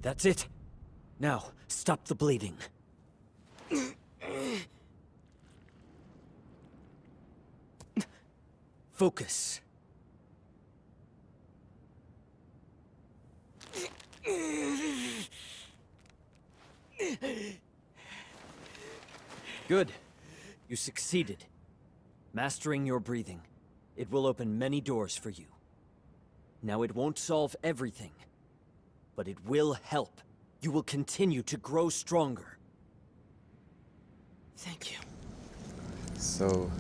That's it. Now, stop the bleeding. Focus. Good. You succeeded. Mastering your breathing. It will open many doors for you. Now, it won't solve everything, but it will help. You will continue to grow stronger. Thank you. So,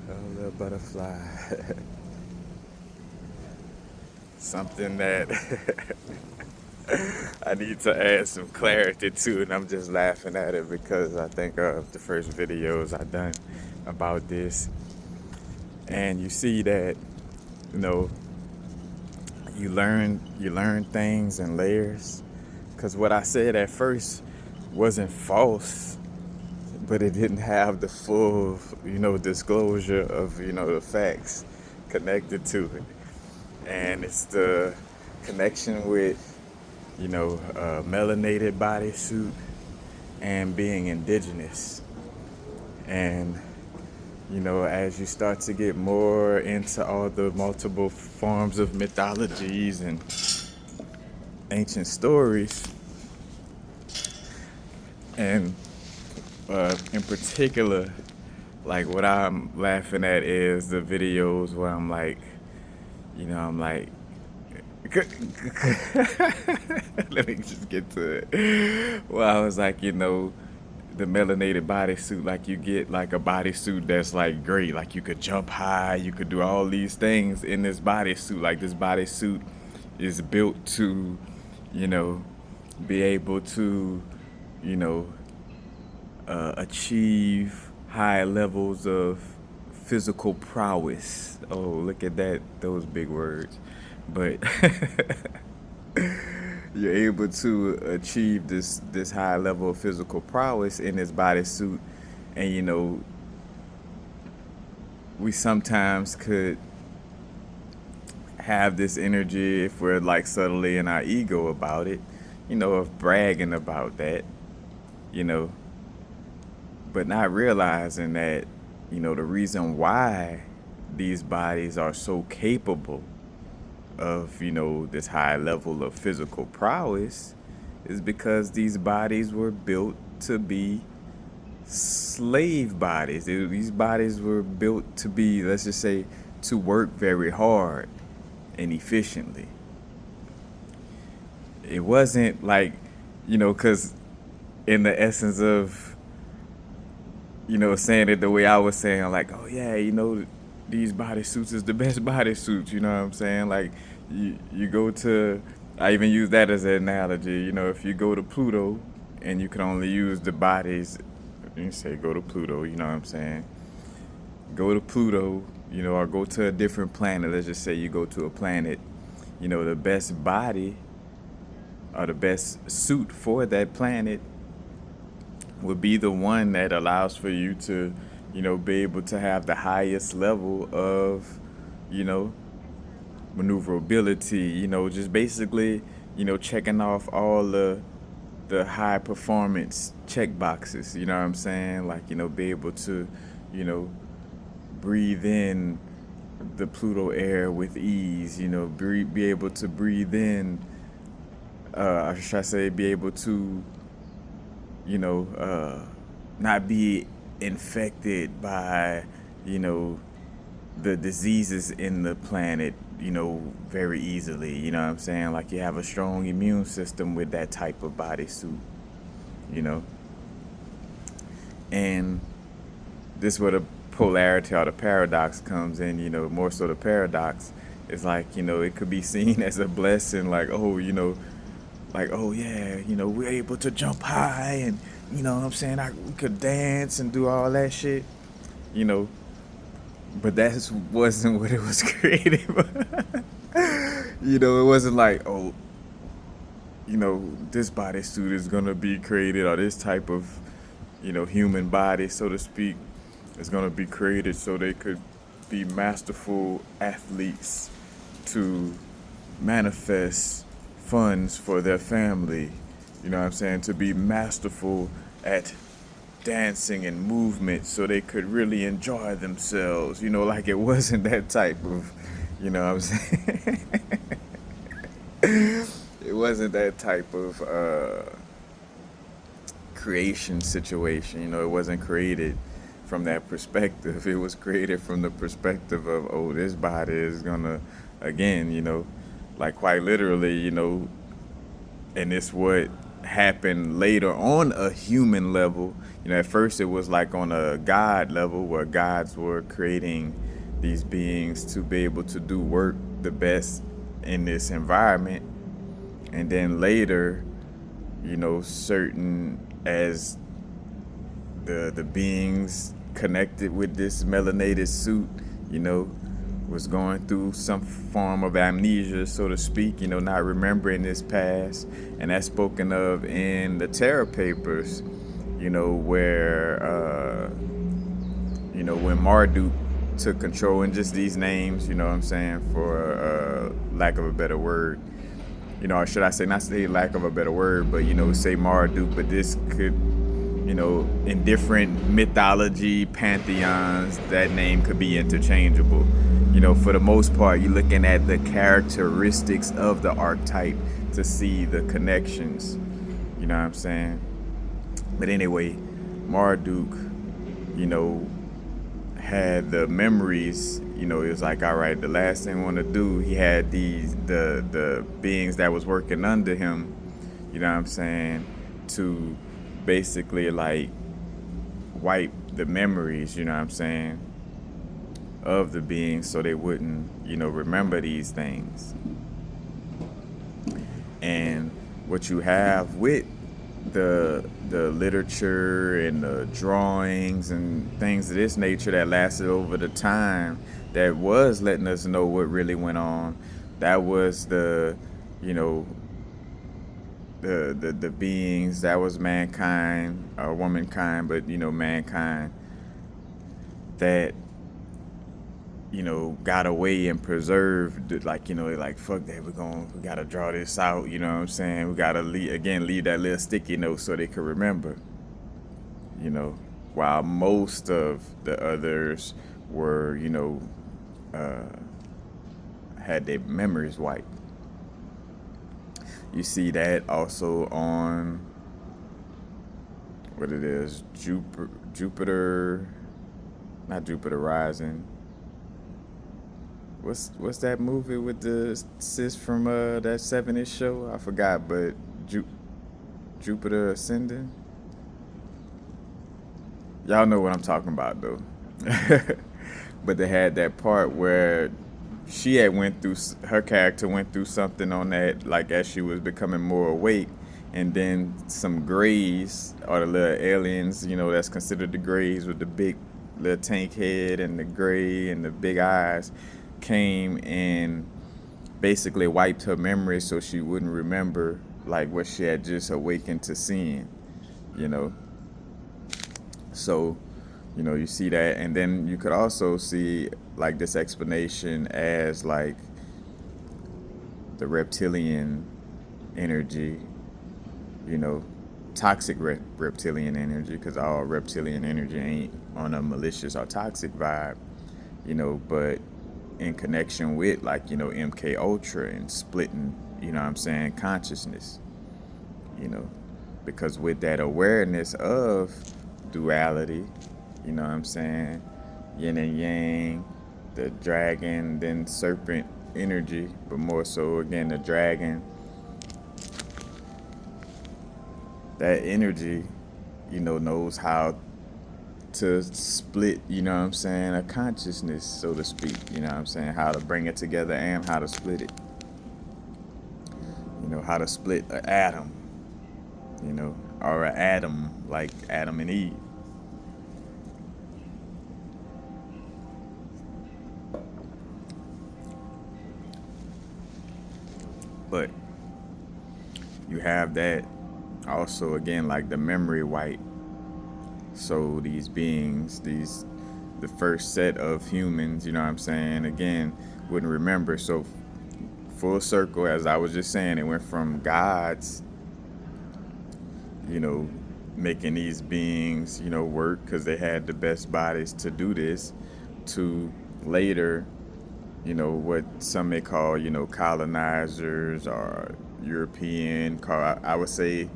a little butterfly. Something that I need to add some clarity to, and I'm just laughing at it because I think of the first videos I've done about this. And you see that, you know, you learn things in layers. Because what I said at first wasn't false, but it didn't have the full, disclosure of, the facts connected to it. And it's the connection with, a melanated bodysuit and being indigenous. And, as you start to get more into all the multiple forms of mythologies and ancient stories, and in particular, like what I'm laughing at is the videos where I'm like, let me just get to it. Well, I was like, the melanated bodysuit, like you get like a bodysuit that's like great, like you could jump high, you could do all these things in this bodysuit. Like this bodysuit is built to, be able to, achieve high levels of physical prowess. Oh, look at that, those big words. But you're able to achieve this high level of physical prowess in this bodysuit. And, we sometimes could have this energy, if we're like subtly in our ego about it, of bragging about that, but not realizing that, the reason why these bodies are so capable of, this high level of physical prowess is because these bodies were built to be slave bodies. These bodies were built to be, let's just say, to work very hard and efficiently. It wasn't like, because in the essence of, saying it the way I was saying, like, oh yeah, these bodysuits is the best bodysuits, you know what I'm saying? Like, you go to, I even use that as an analogy, if you go to Pluto and you can only use the bodies, you say go to Pluto, you know what I'm saying? Go to Pluto, or go to a different planet. Let's just say you go to a planet, the best body or the best suit for that planet would be the one that allows for you to, be able to have the highest level of, maneuverability, just basically, checking off all the high performance check boxes, you know what I'm saying? Like, be able to, breathe in the Pluto air with ease, be able to breathe in, or should I say, be able to, not be infected by, the diseases in the planet, very easily, you know what I'm saying? Like you have a strong immune system with that type of bodysuit, And this is where the polarity or the paradox comes in, more so the paradox is like, it could be seen as a blessing, like, oh, like, oh yeah, we're able to jump high and, you know what I'm saying, we could dance and do all that shit, but that wasn't what it was created for. It wasn't like, oh, this bodysuit is gonna be created, or this type of, human body, so to speak, is gonna be created so they could be masterful athletes to manifest funds for their family, you know what I'm saying, to be masterful at dancing and movement so they could really enjoy themselves, you know, like it wasn't that type of, you know what I'm saying? It wasn't that type of creation situation, you know, it wasn't created from that perspective. It was created from the perspective of, oh, this body is gonna, again, you know, like quite literally, you know, and it's what happened later on a human level. You know, at first it was like on a God level where gods were creating these beings to be able to do work the best in this environment. And then later, you know, certain as the beings connected with this melanated suit, you know, was going through some form of amnesia, so to speak, you know, not remembering this past. And that's spoken of in the Terror Papers, you know, where, you know, when Marduk took control, and just these names, you know what I'm saying, for lack of a better word, you know, or should I say, not say lack of a better word, but, you know, say Marduk, but this could, you know, in different mythology, pantheons, that name could be interchangeable. You know, for the most part, you're looking at the characteristics of the archetype to see the connections, you know what I'm saying? But anyway, Marduk, you know, had the memories, you know, it was like, all right, the last thing I want to do, he had the beings that was working under him, you know what I'm saying, to basically like wipe the memories, you know what I'm saying, of the beings so they wouldn't, you know, remember these things. And what you have with the literature and the drawings and things of this nature that lasted over the time that was letting us know what really went on, that was the, you know, the beings, that was mankind, or womankind, but, you know, mankind that, you know, got away and preserved, like, you know, like, fuck that, we gotta draw this out, you know what I'm saying, we gotta leave that little sticky note so they could remember, you know, while most of the others were, you know, had their memories wiped. You see that also on what it is, Jupiter, not Jupiter Rising. What's that movie with the sis from that 7-ish show? I forgot, but Jupiter Ascending. Y'all know what I'm talking about though. But they had that part where she had her character went through something on that, like as she was becoming more awake, and then some grays, or the little aliens, you know, that's considered the grays with the big little tank head and the gray and the big eyes, came and basically wiped her memory so she wouldn't remember like what she had just awakened to seeing, you know. So, you know, you see that, and then you could also see like this explanation as like the reptilian energy, you know, toxic reptilian energy, because all reptilian energy ain't on a malicious or toxic vibe, you know, but in connection with, like, you know, MK Ultra and splitting, you know what I'm saying, consciousness, you know, because with that awareness of duality, you know what I'm saying, yin and yang, the dragon, then serpent energy, but more so again the dragon, that energy, you know, knows how to split, you know what I'm saying, a consciousness, so to speak, you know what I'm saying, how to bring it together and how to split it, you know, how to split an atom, you know, or an atom, like Adam and Eve. But you have that also, again, like the memory wipe. So these beings, the first set of humans, you know what I'm saying, again, wouldn't remember. So full circle, as I was just saying, it went from gods, you know, making these beings, you know, work because they had the best bodies to do this, to later, you know, what some may call, you know, colonizers or European. I would say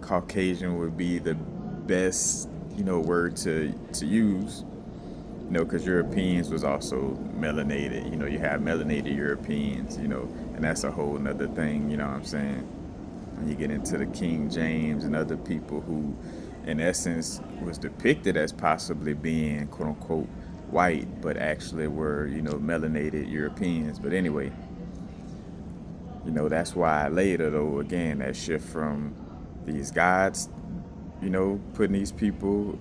Caucasian would be the best, you know, word to use. You know, because Europeans was also melanated. You know, you have melanated Europeans. You know, and that's a whole nother thing. You know what I'm saying? When you get into the King James and other people who, in essence, was depicted as possibly being quote unquote white, but actually were, you know, melanated Europeans. But anyway, you know, that's why later, though, again, that shift from these gods, you know, putting these people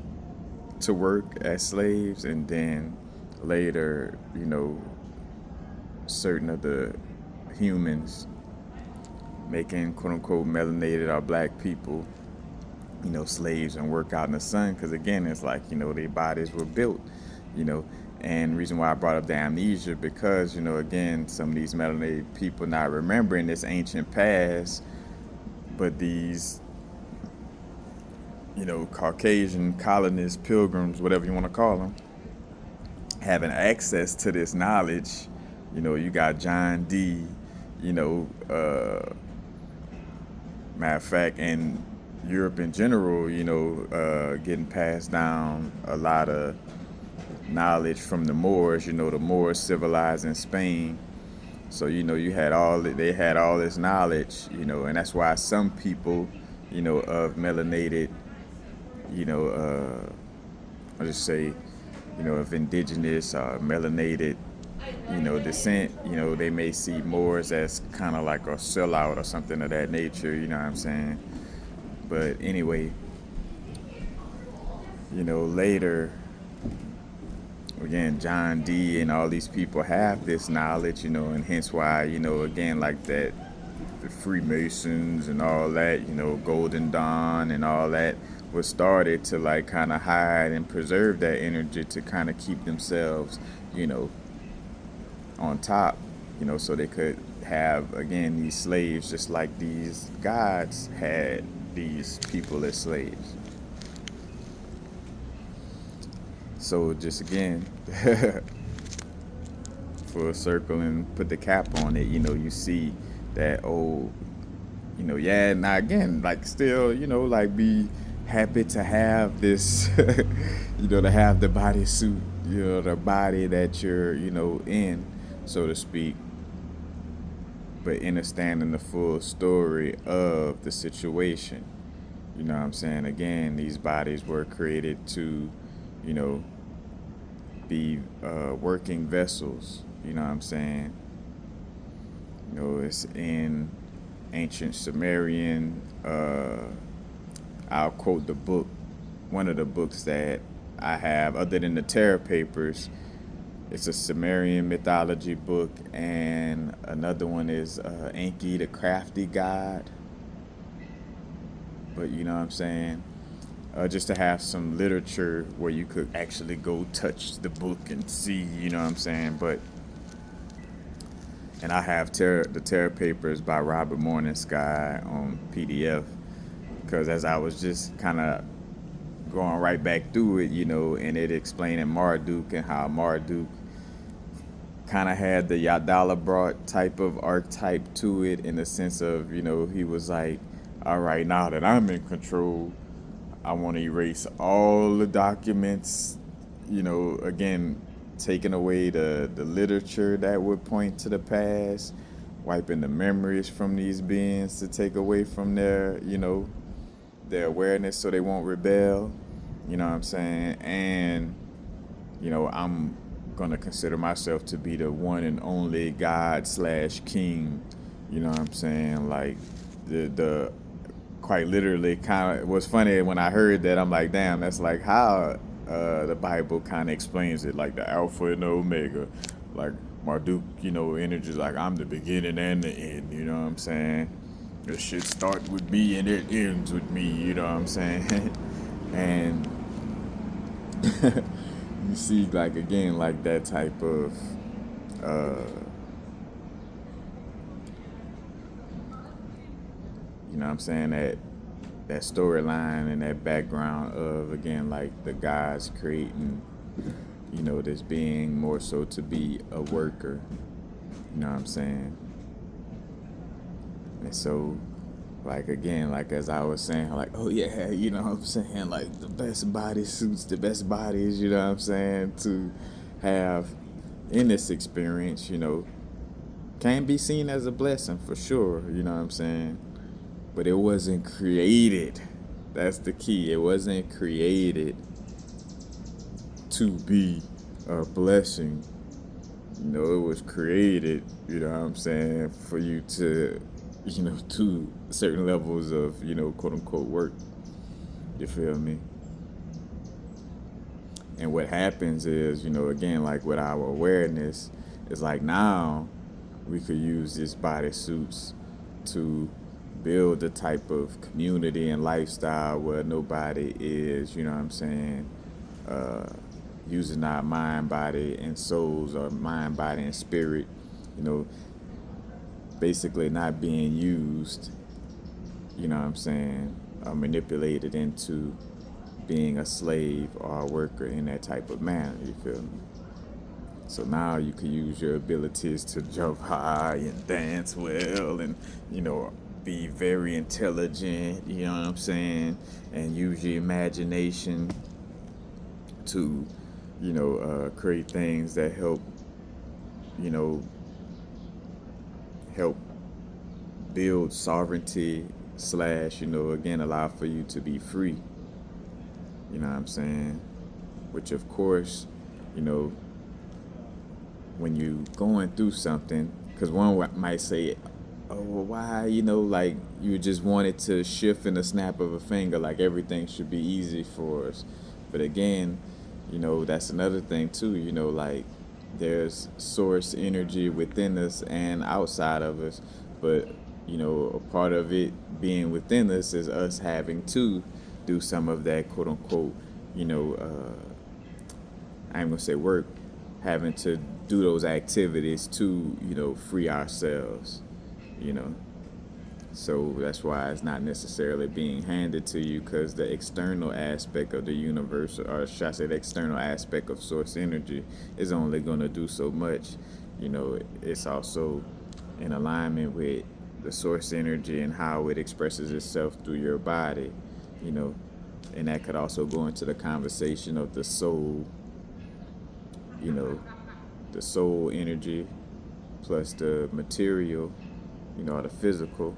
to work as slaves, and then later, you know, certain of the humans making quote unquote melanated or black people, you know, slaves and work out in the sun. Because again, it's like, you know, their bodies were built, you know. And the reason why I brought up the amnesia, because, you know, again, some of these melanated people not remembering this ancient past, but these, you know, Caucasian colonists, pilgrims, whatever you want to call them, having access to this knowledge. You know, you got John D, you know, matter of fact, and Europe in general, you know, getting passed down a lot of knowledge from the Moors. You know, the Moors civilized in Spain. So, you know, they had all this knowledge, you know, and that's why some people, you know, of melanated, you know, I'll just say, you know, of indigenous or melanated, you know, descent, you know, they may see Moors as kind of like a sellout or something of that nature, you know what I'm saying? But anyway, you know, later, again, John D and all these people have this knowledge, you know, and hence why, you know, again, like that, the Freemasons and all that, you know, Golden Dawn and all that was started to like kind of hide and preserve that energy to kind of keep themselves, you know, on top, you know, so they could have, again, these slaves just like these gods had these people as slaves. So just again, full circle and put the cap on it, you know, you see that old, you know, yeah, now again, like still, you know, like be happy to have this, you know, to have the bodysuit, you know, the body that you're, you know, in, so to speak, but understanding the full story of the situation. You know what I'm saying? Again, these bodies were created to, you know, be working vessels. You know what I'm saying? You know, it's in ancient Sumerian. I'll quote the book, one of the books that I have, other than the Terra Papers. It's a Sumerian mythology book, and another one is Enki, the crafty god. But you know what I'm saying? Just to have some literature where you could actually go touch the book and see, you know what I'm saying? But, and I have the Terra Papers by Robert Morningsky on PDF, because as I was just kind of going right back through it, you know, and it explaining Marduk and how Marduk kind of had the Yadala brought type of archetype to it, in the sense of, you know, he was like, all right, now that I'm in control, I want to erase all the documents, you know, again, taking away the literature that would point to the past, wiping the memories from these beings to take away from their, you know, their awareness so they won't rebel, you know what I'm saying? And, you know, I'm going to consider myself to be the one and only God / king, you know what I'm saying? Like, the quite literally kind of was funny when I heard that. I'm like, damn, that's like how the Bible kind of explains it, like the Alpha and the Omega. Like Marduk, you know, energy is like, I'm the beginning and the end, you know what I'm saying? This shit starts with me and it ends with me, you know what I'm saying? And you see, like, again, like that type of You know what I'm saying? That storyline and that background of, again, like the guys creating, this being more so to be a worker. You know what I'm saying? And so, like, again, like as I was saying, like, oh yeah, you know what I'm saying, like the best bodysuits, the best bodies, you know what I'm saying, to have in this experience, can be seen as a blessing for sure, you know what I'm saying? But it wasn't created. That's the key. It wasn't created to be a blessing. It was created, you know what I'm saying, for you to, do certain levels of, quote unquote work. You feel me? And what happens is, again, like with our awareness, it's like now we could use these bodysuits to build the type of community and lifestyle where nobody is, you know what I'm saying, using our mind, body, and souls, or mind, body, and spirit, basically not being used, you know what I'm saying, manipulated into being a slave or a worker in that type of manner, you feel me? So now you can use your abilities to jump high and dance well and, be very intelligent, you know what I'm saying, and use your imagination to, create things that help, help build sovereignty slash, again, allow for you to be free. You know what I'm saying? Which, of course, when you going through something, because one might say, oh, well, why, like you just wanted to shift in a snap of a finger, like everything should be easy for us. But again, that's another thing too, like there's source energy within us and outside of us. But, a part of it being within us is us having to do some of that quote unquote, I ain't gonna say work, having to do those activities to, free ourselves, So that's why it's not necessarily being handed to you, because the external aspect of the universe, or should I say the external aspect of source energy, is only gonna do so much. It's also in alignment with the source energy and how it expresses itself through your body, and that could also go into the conversation of the soul, the soul energy plus the material, or the physical,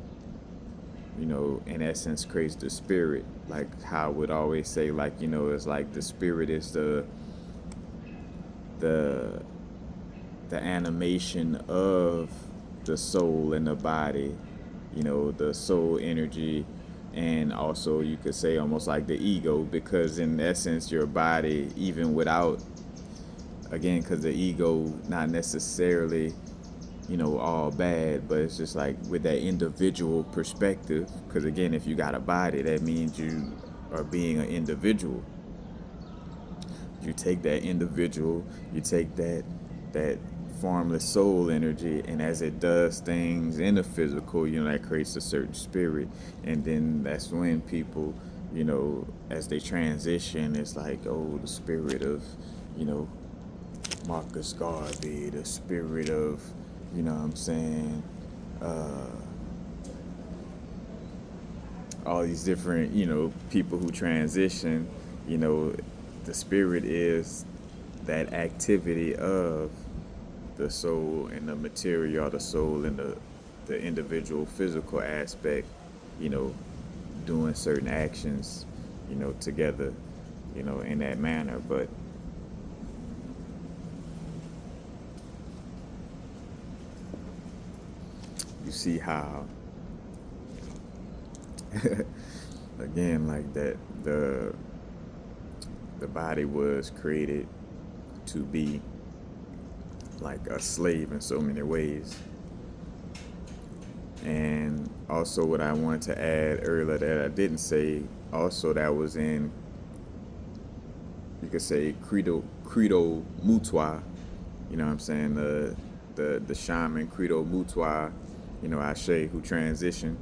in essence creates the spirit. Like how I would always say, like, it's like the spirit is the animation of the soul and the body, the soul energy, and also you could say almost like the ego, because in essence your body, even without, again, because the ego not necessarily all bad, but it's just like with that individual perspective, because again, if you got a body, that means you are being an individual. You take that individual, you take that formless soul energy, and as it does things in the physical, that creates a certain spirit. And then that's when people, as they transition, it's like, oh, the spirit of, Marcus Garvey, the spirit of, what I'm saying, all these different, people who transition, the spirit is that activity of the soul and the material, or the soul and the individual physical aspect, doing certain actions, together, in that manner. But you see how, again, like that, the body was created to be like a slave in so many ways. And also what I wanted to add earlier that I didn't say, also that was in, you could say, credo mutua, what I'm saying, the shaman credo mutua, Ashe, who transitioned,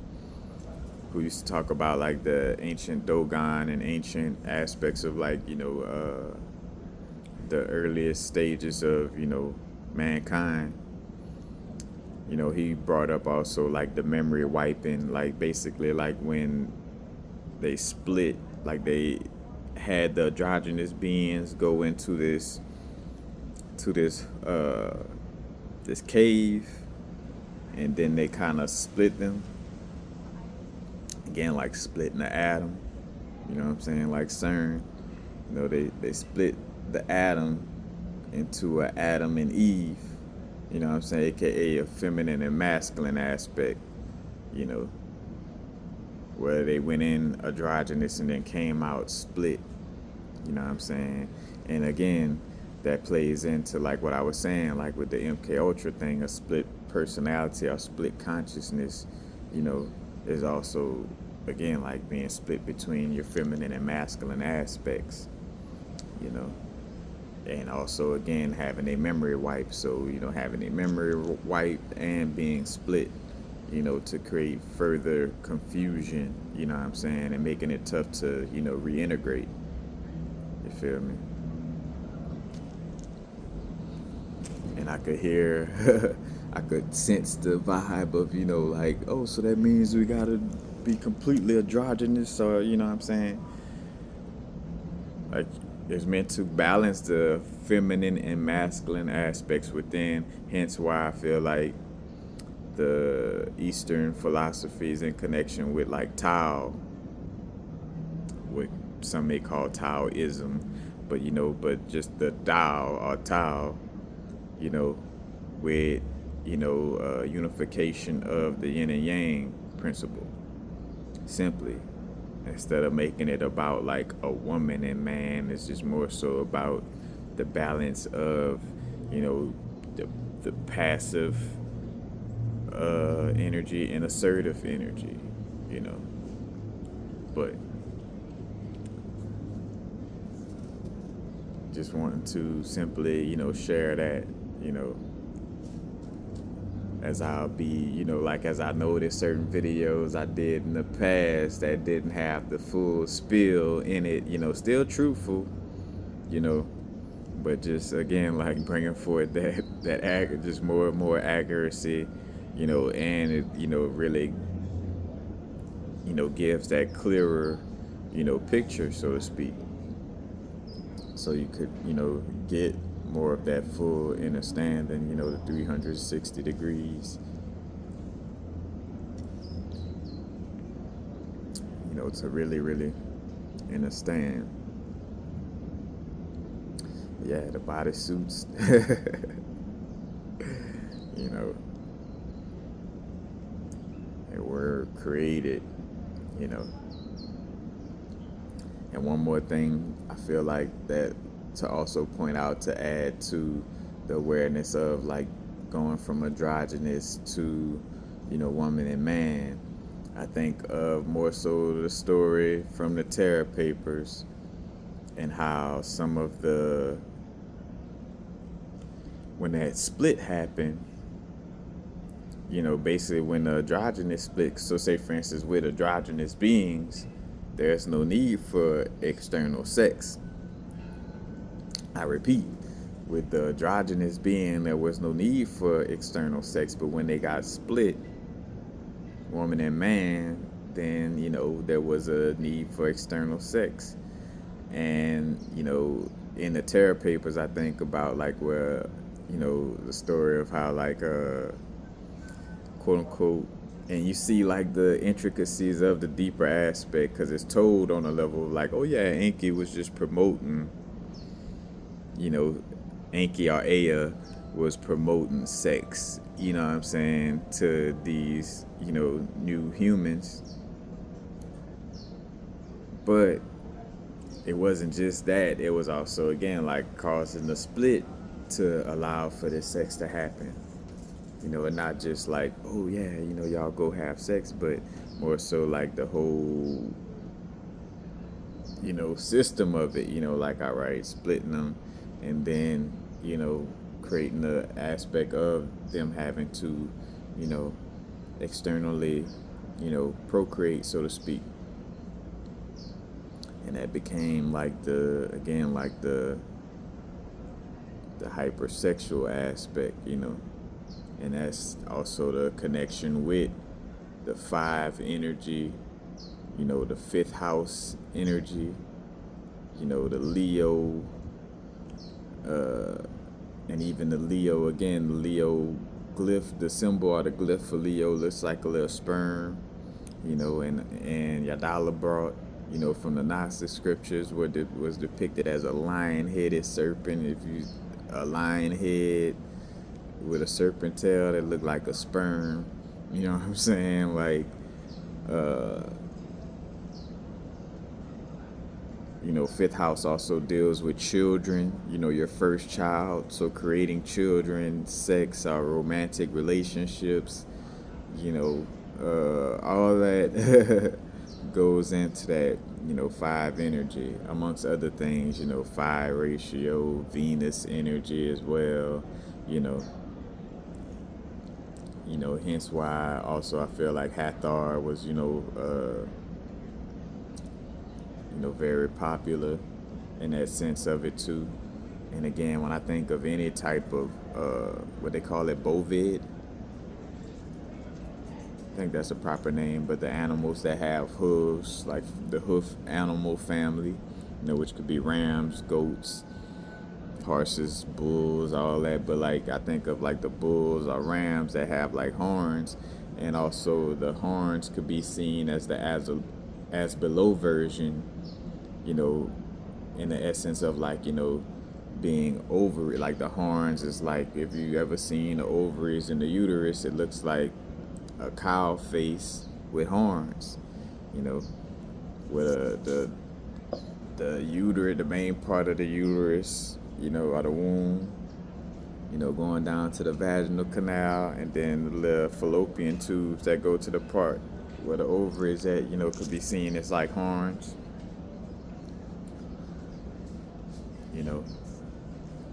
who used to talk about like the ancient Dogon and ancient aspects of like, the earliest stages of, mankind. He brought up also like the memory wiping, like basically like when they split, like they had the androgynous beings go into this this cave, and then they kind of split them again, like splitting the atom. You know what I'm saying? Like CERN, they split the atom into an Adam and Eve. You know what I'm saying? AKA a feminine and masculine aspect. Where they went in androgynous and then came out split. You know what I'm saying? And again, that plays into like what I was saying, like with the MK Ultra thing, a split personality or split consciousness, is also again like being split between your feminine and masculine aspects, and also again having a memory wipe. So having a memory wipe and being split, to create further confusion, you know what I'm saying, and making it tough to reintegrate. You feel me? And I could hear, I could sense the vibe of, like, oh, so that means we gotta be completely androgynous, or, what I'm saying? Like, it's meant to balance the feminine and masculine aspects within, hence why I feel like the Eastern philosophies in connection with, like, Tao, what some may call Taoism, but, but just the Tao or Tao, with, unification of the yin and yang principle, simply. Instead of making it about like a woman and man, it's just more so about the balance of, the passive energy and assertive energy, But just wanting to simply, share that, as I'll be, as I noticed certain videos I did in the past that didn't have the full spill in it, still truthful, but just again, like bringing forth that just more and more accuracy, and it, really, gives that clearer, picture, so to speak. So you could, get more of that full understanding, the 360 degrees, to really, really understand. Yeah, the bodysuits, they were created, And one more thing I feel like that to also point out, to add to the awareness of like going from androgynous to, woman and man, I think of more so the story from the Terror Papers and how some of when that split happened, basically when the androgynous split, so say for instance with androgynous beings, there's no need for external sex. I repeat, with the androgynous being, there was no need for external sex, but when they got split, woman and man, then, there was a need for external sex. And, in the Terror Papers, I think about like where, the story of how like, quote unquote, and you see like the intricacies of the deeper aspect, because it's told on a level of like, oh yeah, Enki was just promoting, Enki or Ea was promoting sex, what I'm saying, to these, new humans. But it wasn't just that, it was also, again, like causing the split to allow for this sex to happen. And not just like, oh yeah, y'all go have sex, but more so like the whole, system of it, like, all right, splitting them, and then, creating the aspect of them having to, externally procreate, so to speak. And that became like the hypersexual aspect, and that's also the connection with the five energy, the fifth house energy, the Leo, and even the Leo, again, the Leo glyph, the symbol or the glyph for Leo looks like a little sperm, and Yadala brought, from the Gnostic scriptures, was depicted as a lion-headed serpent. A lion head with a serpent tail that looked like a sperm, you know what I'm saying? Like, fifth house also deals with children, your first child. So creating children, sex, or romantic relationships, all that goes into that, five energy, amongst other things, phi ratio, Venus energy as well, hence why also I feel like Hathor was, very popular in that sense of it too. And again, when I think of any type of what they call it, bovid, I think that's a proper name, but the animals that have hooves, like the hoof animal family, which could be rams, goats, horses, bulls, all that. But like I think of like the bulls or rams that have like horns, and also the horns could be seen as the as below version, in the essence of like, being ovary. Like the horns is like, if you ever seen the ovaries in the uterus, it looks like a cow face with horns, with the uterus, the main part of the uterus, or the womb, going down to the vaginal canal, and then the fallopian tubes that go to the part where the ovaries at, could be seen as like horns,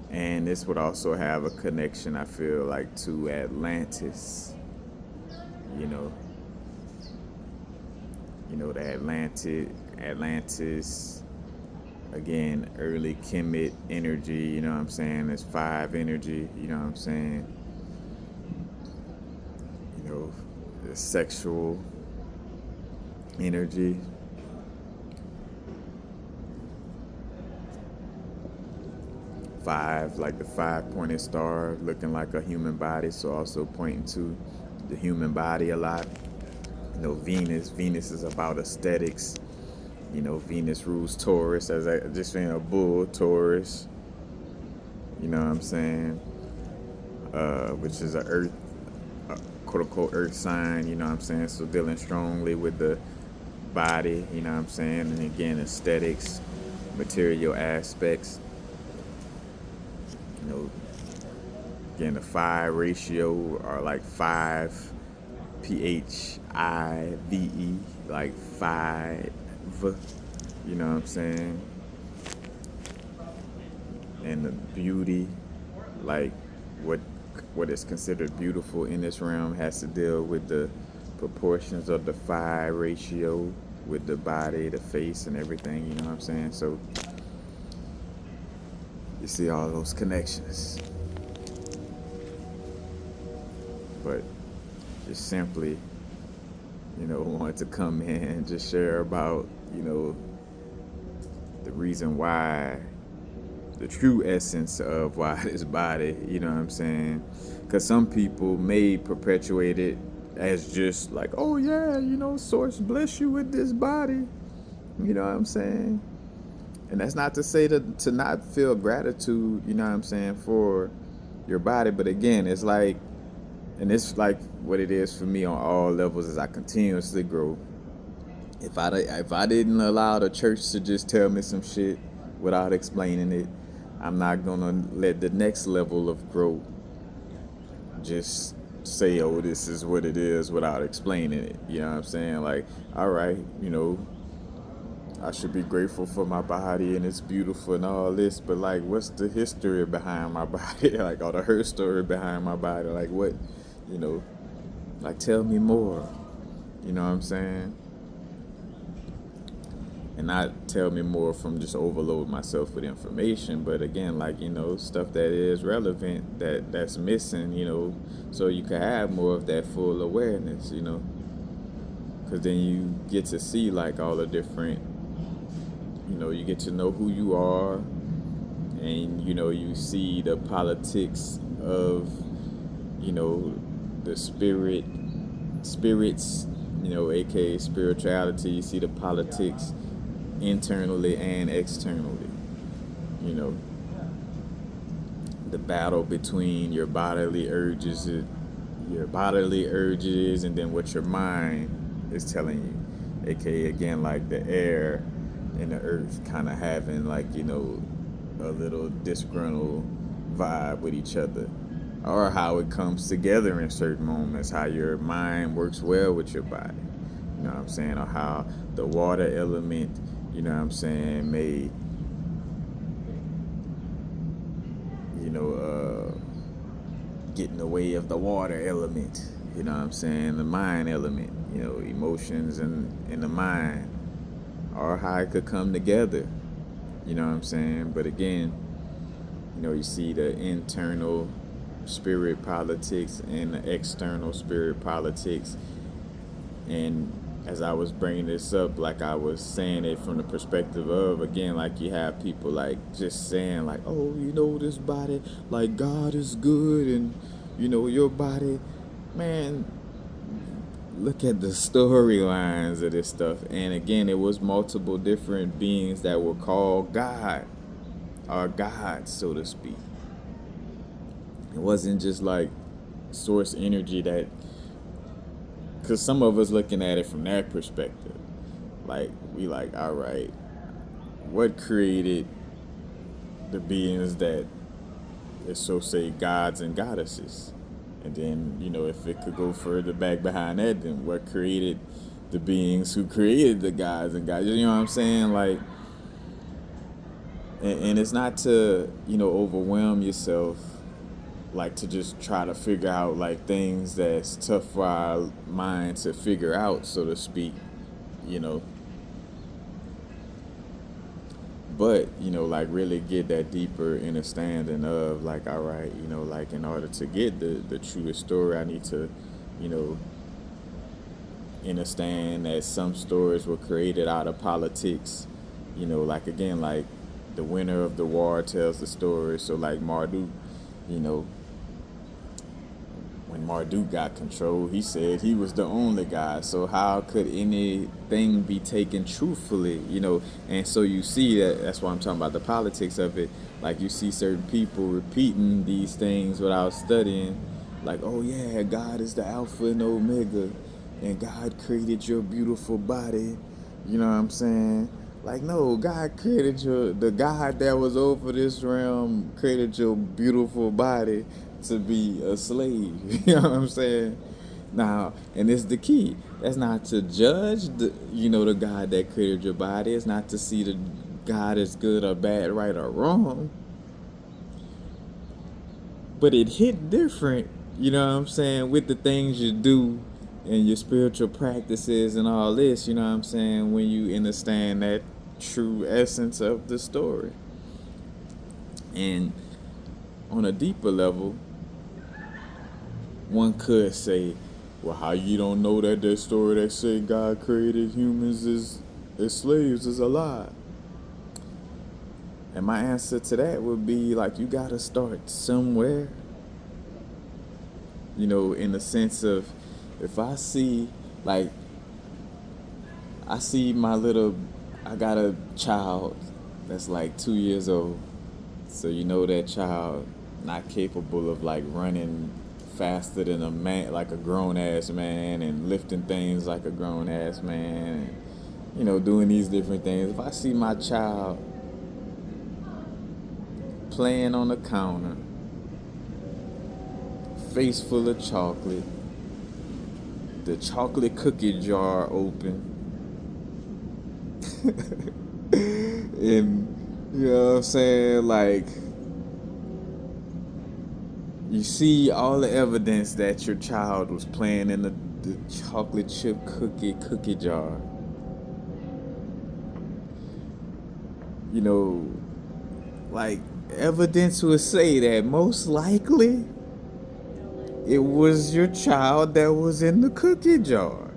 and this would also have a connection, I feel like, to Atlantis, the Atlantis, again, early Kemet energy, it's five energy, the sexual energy. Five, like the five-pointed star, looking like a human body, so also pointing to the human body a lot. Venus is about aesthetics. Venus rules Taurus, as I just saying, a bull, Taurus. You know what I'm saying? Which is a earth, quote unquote earth sign. You know what I'm saying? So dealing strongly with the body. You know what I'm saying? And again, aesthetics, material aspects. Again, the phi ratio are like 5 PHIVE, like 5, you know what I'm saying? And the beauty, like what is considered beautiful in this realm has to deal with the proportions of the phi ratio with the body, the face, and everything, you know what I'm saying? So you see all those connections. But just simply, wanted to come in and just share about, the reason why, the true essence of why this body, you know what I'm saying? Because some people may perpetuate it as just like, oh yeah, Source bless you with this body, you know what I'm saying? And that's not to say to not feel gratitude, you know what I'm saying, for your body. But again, it's like, and it's like what it is for me on all levels as I continuously grow. If I didn't allow the church to just tell me some shit without explaining it, I'm not gonna let the next level of growth just say, oh, this is what it is without explaining it. You know what I'm saying? Like, all right, I should be grateful for my body and it's beautiful and all this, but like, what's the history behind my body? Like, or the her story behind my body? Like, what, like, tell me more. You know what I'm saying? And not tell me more from just overload myself with information, but again, like, stuff that is relevant, that's missing, so you can have more of that full awareness, because then you get to see like all the different, you get to know who you are, and you see the politics of, the spirits, aka spirituality. You see the politics internally and externally, the battle between your bodily urges and then what your mind is telling you, aka again like the air and the earth kind of having like a little disgruntled vibe with each other, or how it comes together in certain moments, how your mind works well with your body, you know what I'm saying, or how the water element, may, get in the way of the water element, the mind element, emotions and the mind, or how it could come together, but again, you see the internal spirit politics and the external spirit politics. And as I was bringing this up, like I was saying it from the perspective of, again, like you have people like just saying like, oh, this body, like God is good, and your body, man, look at the storylines of this stuff. And again, it was multiple different beings that were called God, or gods, so to speak. It wasn't just like source energy that, because some of us looking at it from that perspective, like we like, all right, what created the beings that associate gods and goddesses? And then, if it could go further back behind that, then what created the beings who created the gods and gods? You know what I'm saying? Like, and it's not to, overwhelm yourself, like to just try to figure out like things that's tough for our mind to figure out, so to speak, but like really get that deeper understanding of like, all right, like in order to get the truest story, I need to understand that some stories were created out of politics, like again, like the winner of the war tells the story. So like Marduk, when Marduk got control, he said he was the only guy. So how could anything be taken truthfully, And so you see that's why I'm talking about the politics of it. Like you see certain people repeating these things without studying. Like, oh yeah, God is the Alpha and Omega, and God created your beautiful body. You know what I'm saying? Like, no, God created the God that was over this realm created your beautiful body to be a slave. You know what I'm saying? Now, and it's the key. That's not to judge the God that created your body. It's not to see the God as good or bad, right or wrong. But it hit different, you know what I'm saying, with the things you do and your spiritual practices and all this, you know what I'm saying, when you understand that true essence of the story. And on a deeper level, one could say, well, how you don't know that story that said God created humans as slaves is a lie? And my answer to that would be like, you gotta start somewhere. In the sense of, if I see, like, I got a child that's like 2 years old. So that child not capable of like running faster than a man, like a grown ass man, and lifting things like a grown ass man, and doing these different things. If I see my child playing on the counter, face full of chocolate, the chocolate cookie jar open, and you know what I'm saying, like, you see all the evidence that your child was playing in the chocolate chip cookie jar. You know, like, evidence would say that most likely it was your child that was in the cookie jar.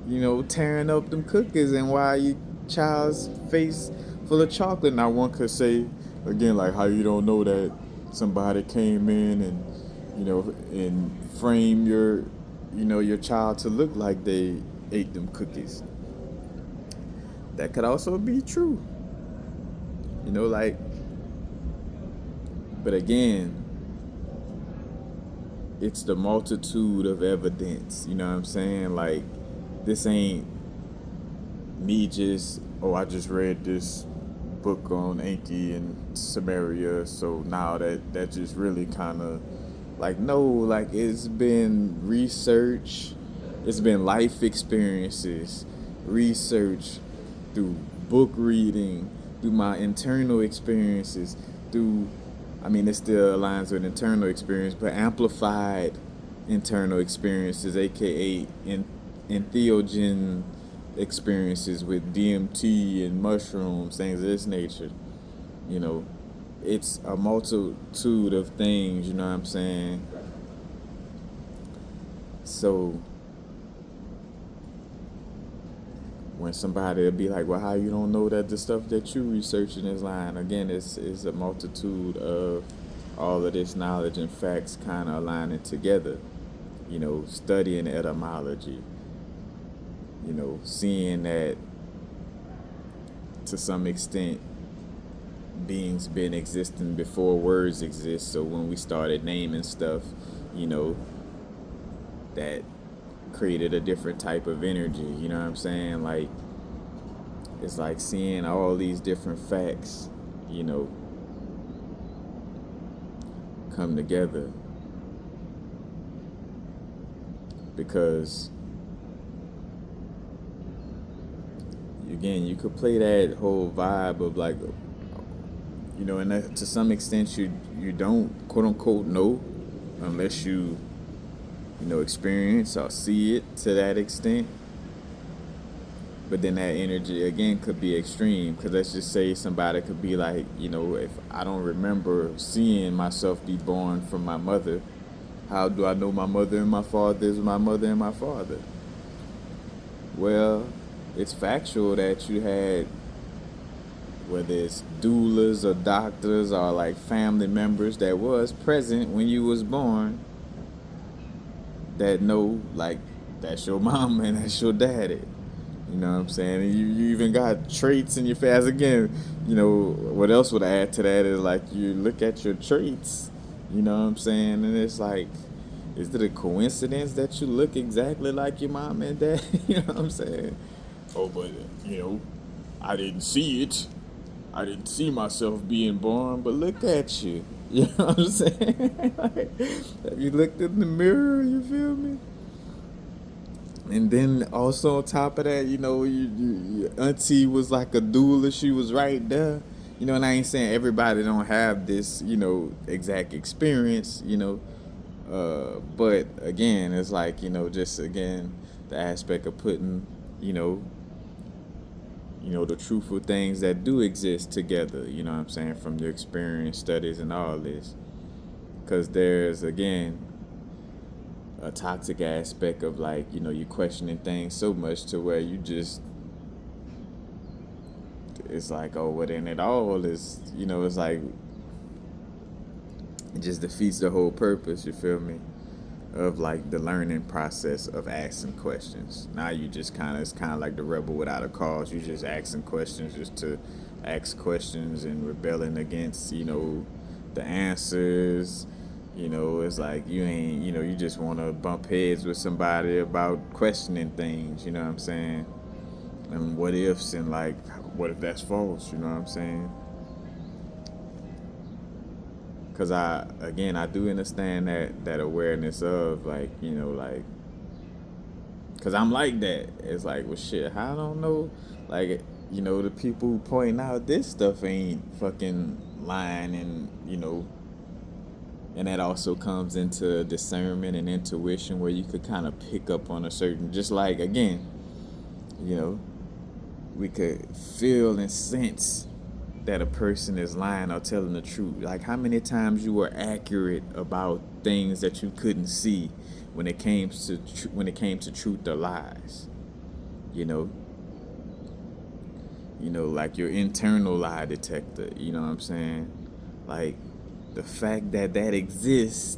You know, tearing up them cookies, and why your child's face full of chocolate. Now one could say, again, like, how you don't know that somebody came in and, you know, and frame your, you know, your child to look like they ate them cookies. That could also be true. You know, like, but again, it's the multitude of evidence. You know what I'm saying? Like, this ain't me just, oh, I just read this book on Enki and Samaria, so now that just really kind of, like, no, like, it's been research, it's been life experiences, research, through book reading, through my internal experiences, through, I mean, it still aligns with internal experience, but amplified internal experiences, aka entheogen experiences with DMT and mushrooms, things of this nature. You know, it's a multitude of things, you know what I'm saying? So when somebody will be like, well, how you don't know that the stuff that you researching is lying? Again, it's a multitude of all of this knowledge and facts kind of aligning together. You know, studying etymology, you know, seeing that to some extent beings been existing before words exist. So when we started naming stuff, you know, that created a different type of energy. You know what I'm saying? Like, it's like seeing all these different facts, you know, come together. Because again, you could play that whole vibe of, like, you know, and that, to some extent you don't, quote unquote, know unless you know, experience or see it to that extent. But then that energy again could be extreme, because let's just say somebody could be like, you know, if I don't remember seeing myself be born from my mother, how do I know my mother and my father is my mother and my father? Well, it's factual that you had, whether it's doulas or doctors or like family members that was present when you was born, that know, like, that's your mom and that's your daddy. You know what I'm saying? And you even got traits in your face. Again, you know, what else would I add to that is, like, you look at your traits, you know what I'm saying? And it's like, is it a coincidence that you look exactly like your mom and dad? You know what I'm saying? Oh, but, you know, I didn't see it. I didn't see myself being born, but look at you. You know what I'm saying? Like, have you looked in the mirror? You feel me? And then also on top of that, you know, your auntie was like a doula. She was right there. You know, and I ain't saying everybody don't have this, you know, exact experience, you know. But again, it's like, you know, just again, the aspect of putting, you know, the truthful things that do exist together, you know what I'm saying, from your experience, studies, and all this. Because there's, again, a toxic aspect of, like, you know, you questioning things so much to where you just, it's like, oh, what in it all is, you know, it's like, it just defeats the whole purpose, you feel me, of, like, the learning process of asking questions. Now you just kind of, it's kind of like the rebel without a cause. You just asking questions just to ask questions and rebelling against, you know, the answers. You know, it's like you ain't, you know, you just want to bump heads with somebody about questioning things, you know what I'm saying? And what ifs, and like, what if that's false, you know what I'm saying? Because I do understand that awareness of, like, you know, like, because I'm like that. It's like, well, shit, I don't know. Like, you know, the people who point out this stuff ain't fucking lying and, you know, And that also comes into discernment and intuition, where you could kind of pick up on a certain, just like, again, you know, we could feel and sense that a person is lying or telling the truth. Like, how many times you were accurate about things that you couldn't see when it came to truth or lies. You know, like your internal lie detector. You know what I'm saying? Like, the fact that that exists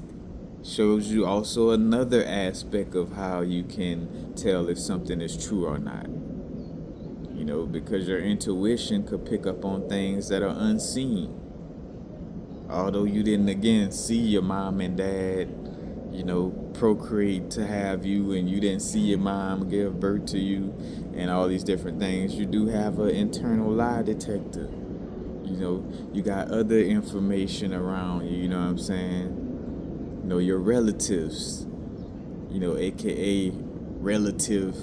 shows you also another aspect of how you can tell if something is true or not. You know, because your intuition could pick up on things that are unseen. Although you didn't, again, see your mom and dad, procreate to have you, and you didn't see your mom give birth to you and all these different things, you do have an internal lie detector. You got other information around you, you know what I'm saying? Your relatives, aka relative,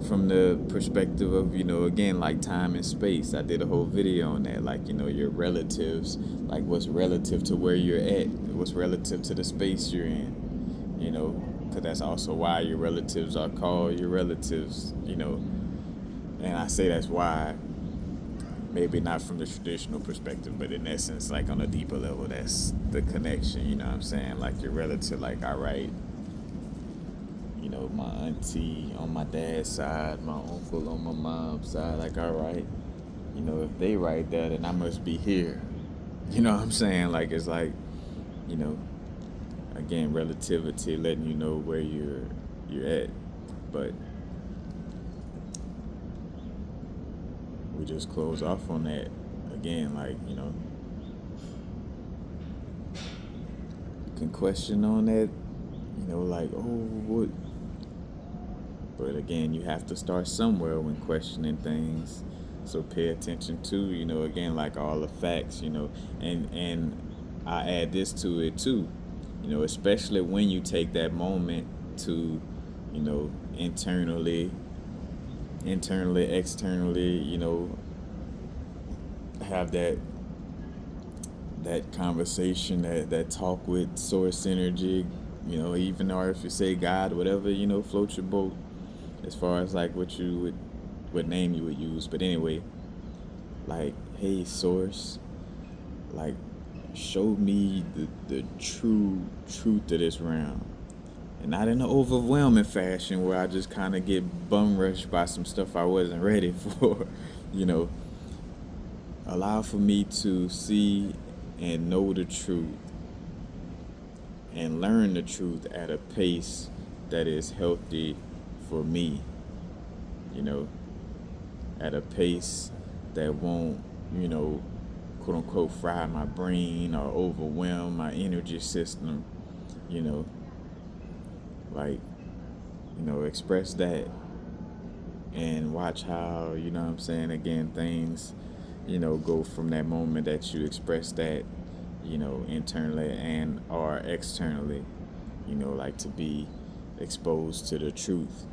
from the perspective of, again, like time and space. I did a whole video on that, like, your relatives, like what's relative to where you're at, what's relative to the space you're in, because that's also why your relatives are called your relatives, and I say that's why, maybe not from the traditional perspective, but in essence, like on a deeper level, that's the connection, you know what I'm saying? Like your relative, like, all right, my auntie on my dad's side, my uncle on my mom's side, like, all right, if they right there, then I must be here. You know what I'm saying? Like, it's like, again, relativity, letting you know where you're at. But we just close off on that again, like, you can question on that, like, oh, what? But again, you have to start somewhere when questioning things. So pay attention to, again, like all the facts, and I add this to it too, especially when you take that moment to, internally, externally, have that conversation, that talk with source energy, even, or if you say God, whatever, floats your boat, as far as like what name you would use. But anyway, like, hey, source, like, show me the true truth of this realm, and not in an overwhelming fashion where I just kind of get bum rushed by some stuff I wasn't ready for. Allow for me to see and know the truth and learn the truth at a pace that is healthy for me, at a pace that won't, quote unquote, fry my brain or overwhelm my energy system, like, express that and watch how, what I'm saying, again, things, go from that moment that you express that, internally and or externally, like to be exposed to the truth.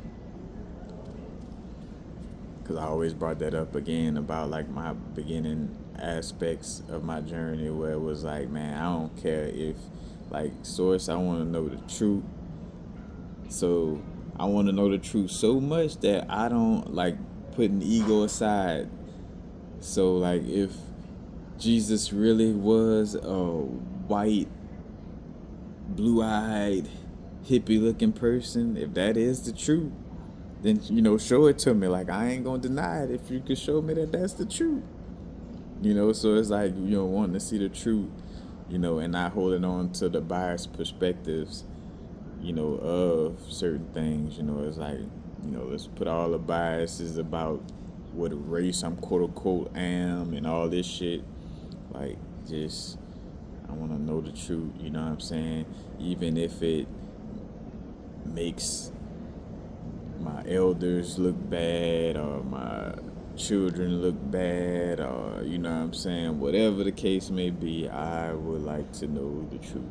Because I always brought that up again about like my beginning aspects of my journey, where it was like, man, I don't care if, like, source, I want to know the truth. So I want to know the truth so much that I don't, like, putting ego aside. So, like, if Jesus really was a white, blue-eyed, hippie-looking person, if that is the truth, then, show it to me. Like, I ain't gonna deny it if you could show me that that's the truth. So it's like, wanting to see the truth, and not holding on to the biased perspectives, of certain things. It's like, let's put all the biases about what race I'm quote unquote am and all this shit. Like, just, I want to know the truth, you know what I'm saying? Even if it makes my elders look bad or my children look bad, or, you know what I'm saying, whatever the case may be, I would like to know the truth,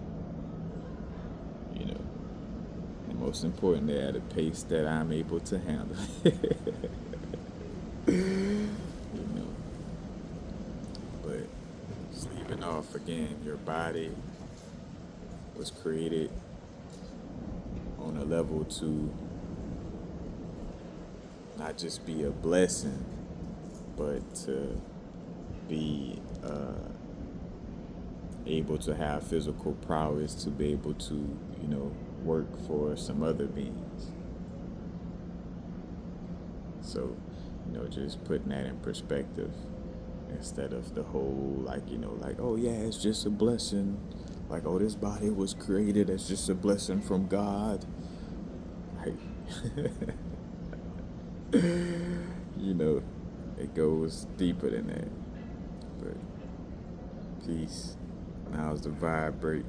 and most importantly, at a pace that I'm able to handle. But just leaving off again, your body, was created on a level to not just be a blessing, but to be able to have physical prowess to be able to, work for some other beings. So, just putting that in perspective instead of the whole, like, oh yeah, it's just a blessing. Like, oh, this body was created as just a blessing from God. Like, it goes deeper than that. But peace. Now's the vibe break.